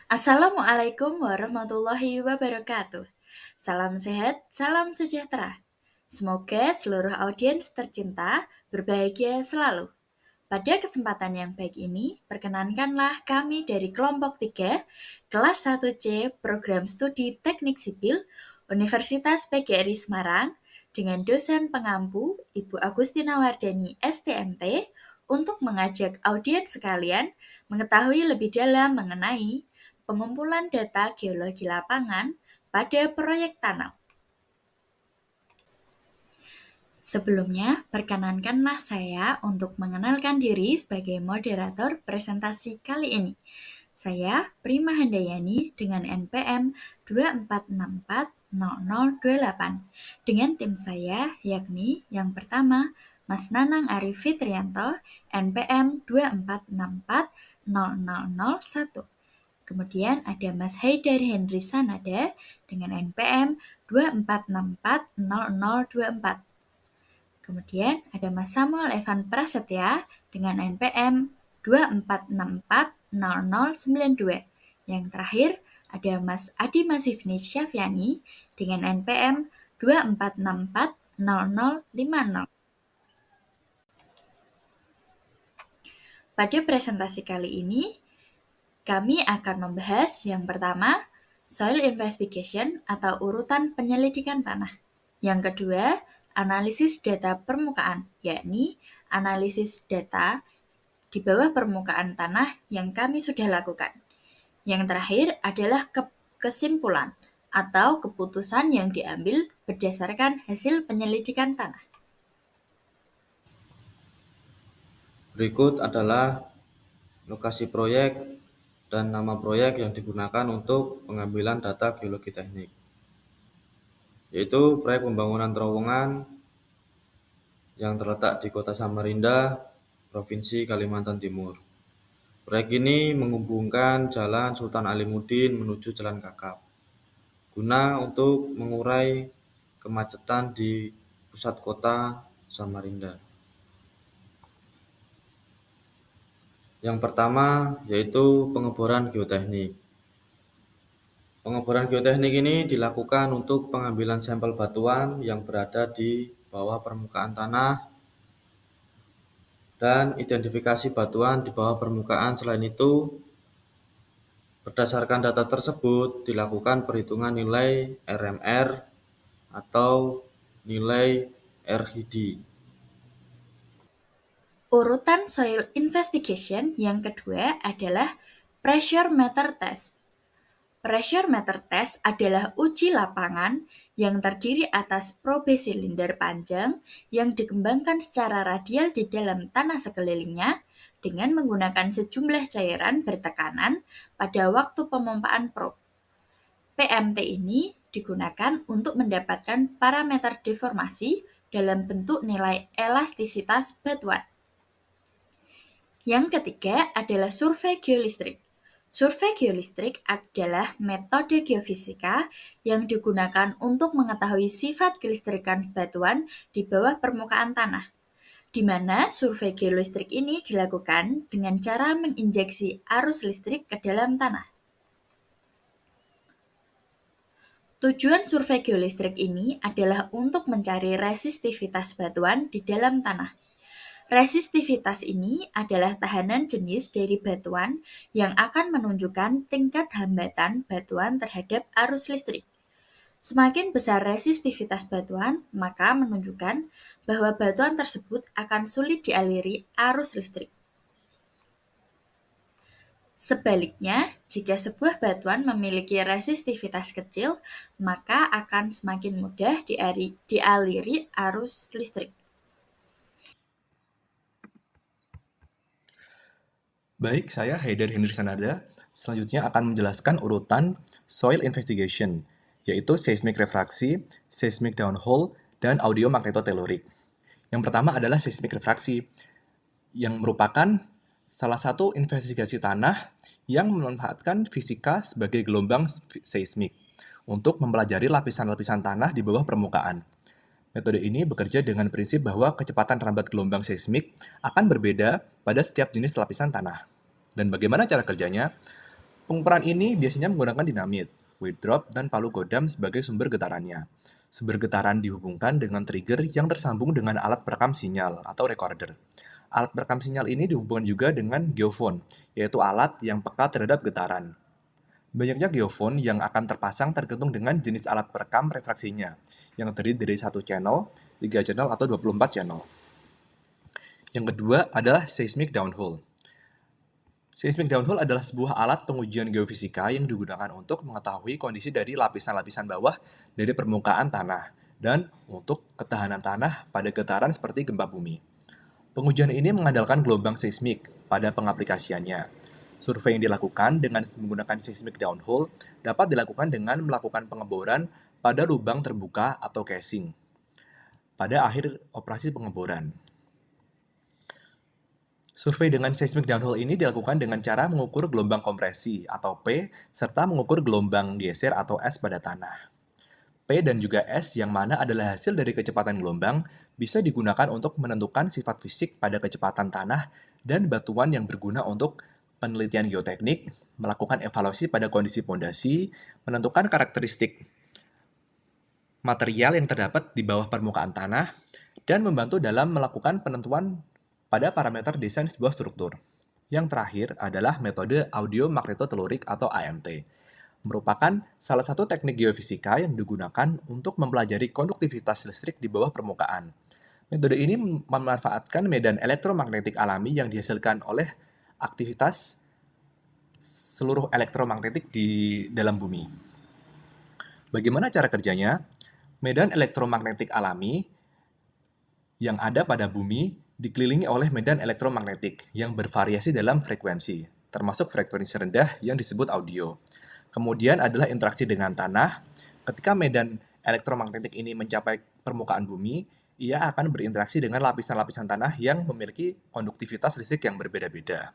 Assalamualaikum warahmatullahi wabarakatuh. Salam sehat, salam sejahtera. Semoga seluruh audiens tercinta berbahagia selalu. Pada kesempatan yang baik ini, perkenankanlah kami dari kelompok 3, kelas 1C, Program Studi Teknik Sipil, Universitas PGRI Semarang, dengan dosen pengampu Ibu Agustina Wardani, STMT, untuk mengajak audiens sekalian mengetahui lebih dalam mengenai pengumpulan data geologi lapangan pada proyek tanam. Sebelumnya, perkenankanlah saya untuk mengenalkan diri sebagai moderator presentasi kali ini. Saya Prima Handayani dengan NPM 24640028 dengan tim saya yakni yang pertama Mas Nanang Arif Fitrianto NPM 24640001. Kemudian ada Mas Haidar Henry Sanada dengan NPM 24640024. Kemudian ada Mas Samuel Evan Prasetya dengan NPM 24640092. Yang terakhir ada Mas Adi Masifni Syafiani dengan NPM 24640050. Pada presentasi kali ini, kami akan membahas yang pertama, soil investigation atau urutan penyelidikan tanah. Yang kedua, analisis data permukaan, yakni analisis data di bawah permukaan tanah yang kami sudah lakukan. Yang terakhir adalah kesimpulan atau keputusan yang diambil berdasarkan hasil penyelidikan tanah. Berikut adalah lokasi proyek dan nama proyek yang digunakan untuk pengambilan data geologi teknik, yaitu proyek pembangunan terowongan yang terletak di Kota Samarinda, Provinsi Kalimantan Timur. Proyek ini menghubungkan Jalan Sultan Alimuddin menuju Jalan Kakap, guna untuk mengurai kemacetan di pusat kota Samarinda. Yang pertama yaitu pengeboran geoteknik. Pengeboran geoteknik ini dilakukan untuk pengambilan sampel batuan yang berada di bawah permukaan tanah dan identifikasi batuan di bawah permukaan. Selain itu, berdasarkan data tersebut dilakukan perhitungan nilai RMR atau nilai RHD. Urutan soil investigation yang kedua adalah pressure meter test. Pressure meter test adalah uji lapangan yang terdiri atas probe silinder panjang yang dikembangkan secara radial di dalam tanah sekelilingnya dengan menggunakan sejumlah cairan bertekanan pada waktu pemompaan probe. PMT ini digunakan untuk mendapatkan parameter deformasi dalam bentuk nilai elastisitas batuan. Yang ketiga adalah survei geolistrik. Survei geolistrik adalah metode geofisika yang digunakan untuk mengetahui sifat kelistrikan batuan di bawah permukaan tanah, di mana survei geolistrik ini dilakukan dengan cara menginjeksi arus listrik ke dalam tanah. Tujuan survei geolistrik ini adalah untuk mencari resistivitas batuan di dalam tanah. Resistivitas ini adalah tahanan jenis dari batuan yang akan menunjukkan tingkat hambatan batuan terhadap arus listrik. Semakin besar resistivitas batuan, maka menunjukkan bahwa batuan tersebut akan sulit dialiri arus listrik. Sebaliknya, jika sebuah batuan memiliki resistivitas kecil, maka akan semakin mudah dialiri arus listrik. Baik, saya Haidar Henry Sanada. Selanjutnya akan menjelaskan urutan soil investigation, yaitu seismik refraksi, seismik downhole, dan audio magnetotelurik. Yang pertama adalah seismik refraksi, yang merupakan salah satu investigasi tanah yang memanfaatkan fisika sebagai gelombang seismik untuk mempelajari lapisan-lapisan tanah di bawah permukaan. Metode ini bekerja dengan prinsip bahwa kecepatan rambat gelombang seismik akan berbeda pada setiap jenis lapisan tanah. Dan bagaimana cara kerjanya? Pengukuran ini biasanya menggunakan dinamit, weight drop, dan palu godam sebagai sumber getarannya. Sumber getaran dihubungkan dengan trigger yang tersambung dengan alat perekam sinyal atau recorder. Alat perekam sinyal ini dihubungkan juga dengan geofon, yaitu alat yang peka terhadap getaran. Banyaknya geofon yang akan terpasang tergantung dengan jenis alat perekam refraksinya, yang terdiri dari 1 channel, 3 channel, atau 24 channel. Yang kedua adalah seismic downhole. Seismic downhole adalah sebuah alat pengujian geofisika yang digunakan untuk mengetahui kondisi dari lapisan-lapisan bawah dari permukaan tanah dan untuk ketahanan tanah pada getaran seperti gempa bumi. Pengujian ini mengandalkan gelombang seismik pada pengaplikasiannya. Survei yang dilakukan dengan menggunakan seismic downhole dapat dilakukan dengan melakukan pengeboran pada lubang terbuka atau casing pada akhir operasi pengeboran. Survei dengan seismic downhole ini dilakukan dengan cara mengukur gelombang kompresi atau P serta mengukur gelombang geser atau S pada tanah. P dan juga S yang mana adalah hasil dari kecepatan gelombang bisa digunakan untuk menentukan sifat fisik pada kecepatan tanah dan batuan yang berguna untuk penelitian geoteknik, melakukan evaluasi pada kondisi pondasi, menentukan karakteristik material yang terdapat di bawah permukaan tanah, dan membantu dalam melakukan penentuan pada parameter desain sebuah struktur. Yang terakhir adalah metode audio magnetotelurik atau AMT, merupakan salah satu teknik geofisika yang digunakan untuk mempelajari konduktivitas listrik di bawah permukaan. Metode ini memanfaatkan medan elektromagnetik alami yang dihasilkan oleh aktivitas seluruh elektromagnetik di dalam bumi. Bagaimana cara kerjanya? Medan elektromagnetik alami yang ada pada bumi dikelilingi oleh medan elektromagnetik yang bervariasi dalam frekuensi, termasuk frekuensi rendah yang disebut audio. Kemudian adalah interaksi dengan tanah. Ketika medan elektromagnetik ini mencapai permukaan bumi, ia akan berinteraksi dengan lapisan-lapisan tanah yang memiliki konduktivitas listrik yang berbeda-beda.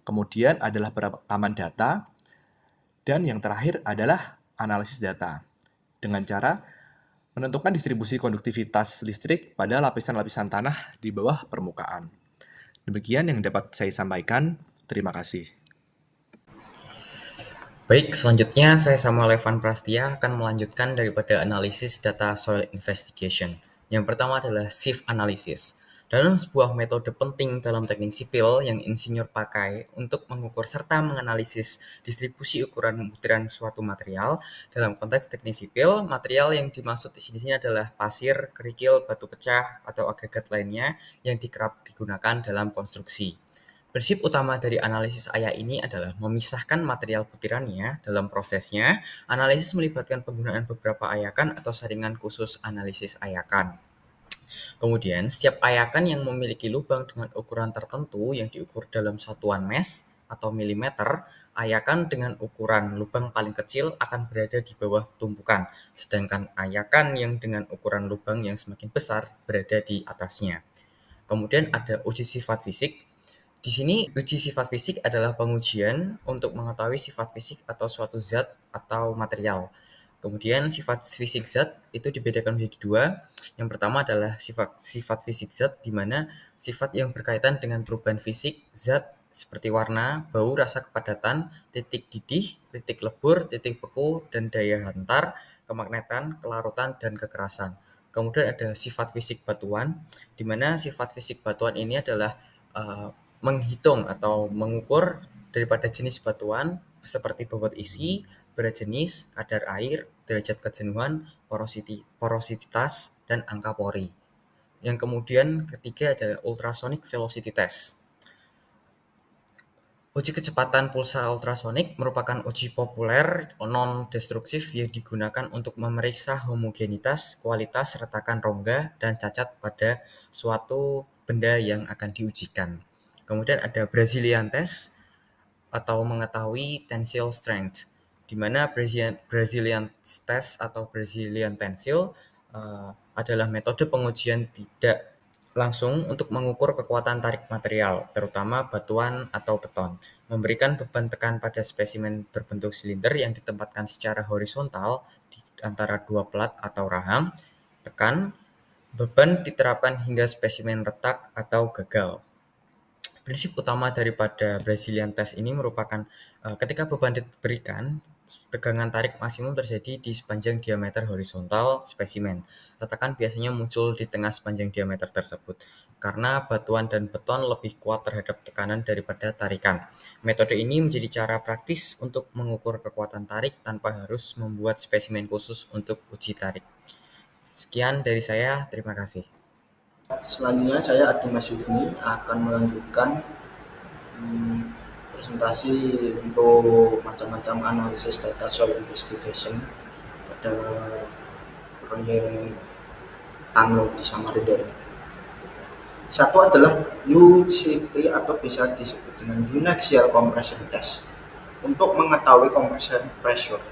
Kemudian adalah perekaman data, dan yang terakhir adalah analisis data, dengan cara menentukan distribusi konduktivitas listrik pada lapisan-lapisan tanah di bawah permukaan. Demikian yang dapat saya sampaikan. Terima kasih. Baik, selanjutnya saya sama Levan Prastia akan melanjutkan daripada analisis data soil investigation. Yang pertama adalah sieve analysis. Dalam sebuah metode penting dalam teknik sipil yang insinyur pakai untuk mengukur serta menganalisis distribusi ukuran butiran suatu material, dalam konteks teknik sipil, material yang dimaksud di sini adalah pasir, kerikil, batu pecah, atau agregat lainnya yang kerap digunakan dalam konstruksi. Prinsip utama dari analisis AYA ini adalah memisahkan material butirannya. Dalam prosesnya, analisis melibatkan penggunaan beberapa ayakan atau saringan khusus analisis ayakan. Kemudian, setiap ayakan yang memiliki lubang dengan ukuran tertentu yang diukur dalam satuan mesh atau milimeter, ayakan dengan ukuran lubang paling kecil akan berada di bawah tumpukan, sedangkan ayakan yang dengan ukuran lubang yang semakin besar berada di atasnya. Kemudian ada uji sifat fisik. Di sini uji sifat fisik adalah pengujian untuk mengetahui sifat fisik atau suatu zat atau material. Kemudian sifat fisik zat itu dibedakan menjadi dua. Yang pertama adalah sifat fisik zat, di mana sifat yang berkaitan dengan perubahan fisik zat seperti warna, bau, rasa, kepadatan, titik didih, titik lebur, titik beku, dan daya hantar, kemagnetan, kelarutan, dan kekerasan. Kemudian ada sifat fisik batuan, di mana sifat fisik batuan ini adalah menghitung atau mengukur daripada jenis batuan seperti bobot isi, berat jenis, kadar air, derajat kejenuhan, porositas, dan angka pori. Yang kemudian ketiga ada ultrasonic velocity test. Uji kecepatan pulsa ultrasonik merupakan uji populer non-destruktif yang digunakan untuk memeriksa homogenitas, kualitas, retakan rongga, dan cacat pada suatu benda yang akan diujikan. Kemudian ada Brazilian test atau mengetahui tensile strength, di mana Brazilian test atau Brazilian tensile adalah metode pengujian tidak langsung untuk mengukur kekuatan tarik material, terutama batuan atau beton. Memberikan beban tekan pada spesimen berbentuk silinder yang ditempatkan secara horizontal di antara dua pelat atau rahang. Tekan, beban diterapkan hingga spesimen retak atau gagal. Prinsip utama daripada Brazilian test ini merupakan Ketika beban diberikan, tegangan tarik maksimum terjadi di sepanjang diameter horizontal spesimen. Retakan biasanya muncul di tengah sepanjang diameter tersebut, karena batuan dan beton lebih kuat terhadap tekanan daripada tarikan. Metode ini menjadi cara praktis untuk mengukur kekuatan tarik tanpa harus membuat spesimen khusus untuk uji tarik. Sekian dari saya, terima kasih. Selanjutnya saya Adi Mas Yufni akan melanjutkan presentasi untuk macam-macam analisis data soil investigation pada proyek tunnel di Samarinda ini. Satu adalah UCT atau bisa disebut dengan Uniaxial Compression Test untuk mengetahui compression pressure,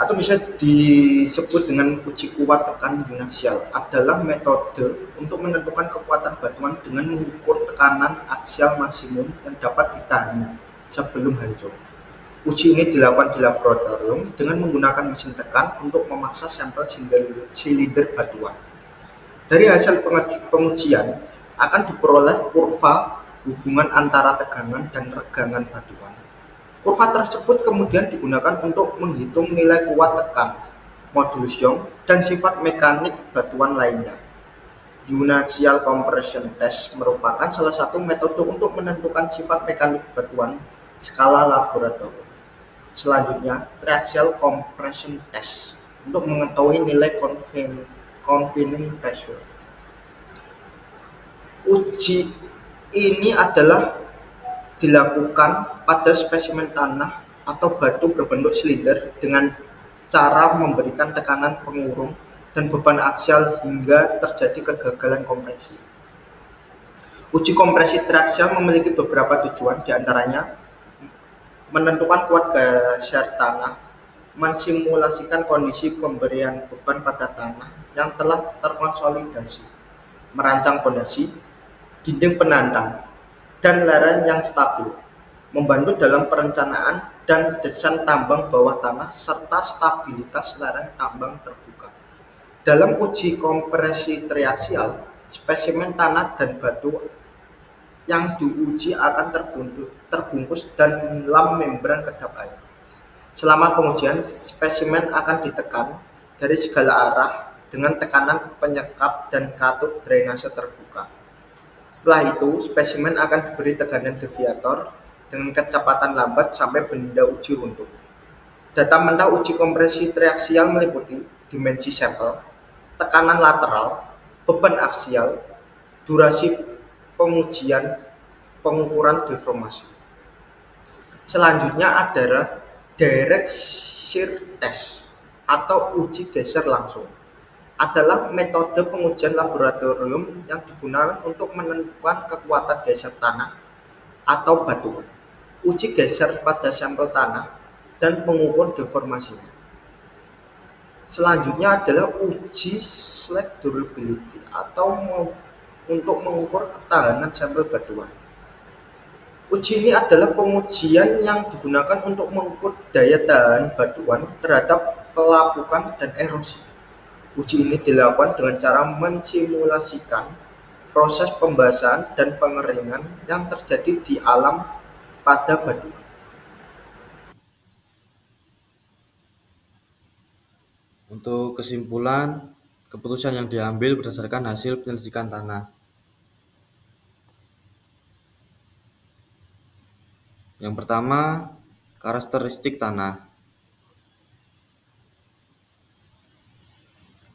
atau bisa disebut dengan uji kuat tekan uniaksial, adalah metode untuk menentukan kekuatan batuan dengan mengukur tekanan aksial maksimum yang dapat ditahannya sebelum hancur. Uji ini dilakukan di laboratorium dengan menggunakan mesin tekan untuk memaksa sampel silinder batuan. Dari hasil pengujian akan diperoleh kurva hubungan antara tegangan dan regangan batuan. Kurva tersebut kemudian digunakan untuk menghitung nilai kuat tekan, modulus Young, dan sifat mekanik batuan lainnya. Uniaxial Compression Test merupakan salah satu metode untuk menentukan sifat mekanik batuan skala laboratorium. Selanjutnya, Triaxial Compression Test untuk mengetahui nilai confining pressure. Uji ini adalah dilakukan pada spesimen tanah atau batu berbentuk silinder dengan cara memberikan tekanan pengurung dan beban aksial hingga terjadi kegagalan kompresi. Uji kompresi triaksial memiliki beberapa tujuan, diantaranya menentukan kuat geser tanah, mensimulasikan kondisi pemberian beban pada tanah yang telah terkonsolidasi, merancang fondasi, dinding penantang, dan lereng yang stabil, membantu dalam perencanaan dan desain tambang bawah tanah serta stabilitas lereng tambang terbuka. Dalam uji kompresi triaksial, spesimen tanah dan batu yang diuji akan terbungkus dalam membran kedap air. Selama pengujian, spesimen akan ditekan dari segala arah dengan tekanan penyekap dan katup drainase terbuka. Setelah itu, spesimen akan diberi tekanan deviator dengan kecepatan lambat sampai benda uji runtuh. Data mentah uji kompresi triaksial meliputi dimensi sampel, tekanan lateral, beban aksial, durasi pengujian, pengukuran deformasi. Selanjutnya adalah direct shear test atau uji geser langsung. Adalah metode pengujian laboratorium yang digunakan untuk menentukan kekuatan geser tanah atau batuan, uji geser pada sampel tanah, dan pengukur deformasinya. Selanjutnya adalah uji slag durability atau untuk mengukur ketahanan sampel batuan. Uji ini adalah pengujian yang digunakan untuk mengukur daya tahan batuan terhadap pelapukan dan erosi. Uji ini dilakukan dengan cara mensimulasikan proses pembasahan dan pengeringan yang terjadi di alam pada batuan. Untuk kesimpulan, keputusan yang diambil berdasarkan hasil penyelidikan tanah. Yang pertama, karakteristik tanah.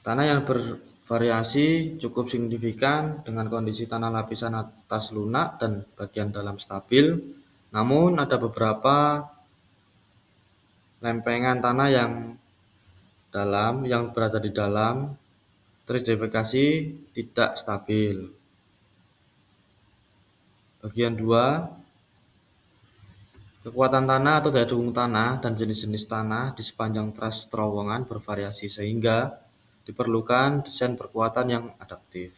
Tanah yang bervariasi cukup signifikan dengan kondisi tanah lapisan atas lunak dan bagian dalam stabil, namun ada beberapa lempengan tanah yang berada di dalam teridentifikasi tidak stabil. Bagian 2, kekuatan tanah atau daya dukung tanah dan jenis-jenis tanah di sepanjang tras terowongan bervariasi sehingga diperlukan desain perkuatan yang adaptif.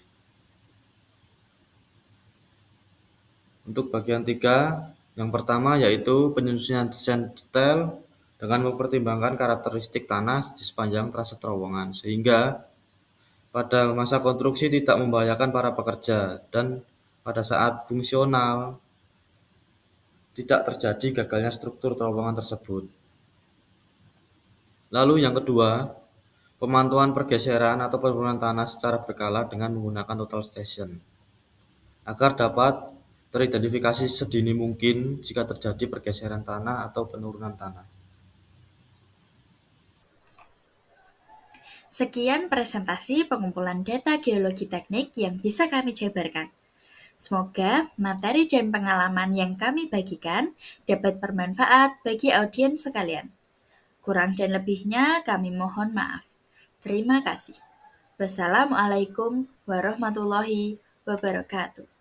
Untuk bagian 3, yang pertama yaitu penyusunan desain detail dengan mempertimbangkan karakteristik tanah di sepanjang trase terowongan sehingga pada masa konstruksi tidak membahayakan para pekerja dan pada saat fungsional tidak terjadi gagalnya struktur terowongan tersebut. Lalu yang kedua, pemantauan pergeseran atau penurunan tanah secara berkala dengan menggunakan total station, agar dapat teridentifikasi sedini mungkin jika terjadi pergeseran tanah atau penurunan tanah. Sekian presentasi pengumpulan data geologi teknik yang bisa kami jabarkan. Semoga materi dan pengalaman yang kami bagikan dapat bermanfaat bagi audiens sekalian. Kurang dan lebihnya kami mohon maaf. Terima kasih. Wassalamualaikum warahmatullahi wabarakatuh.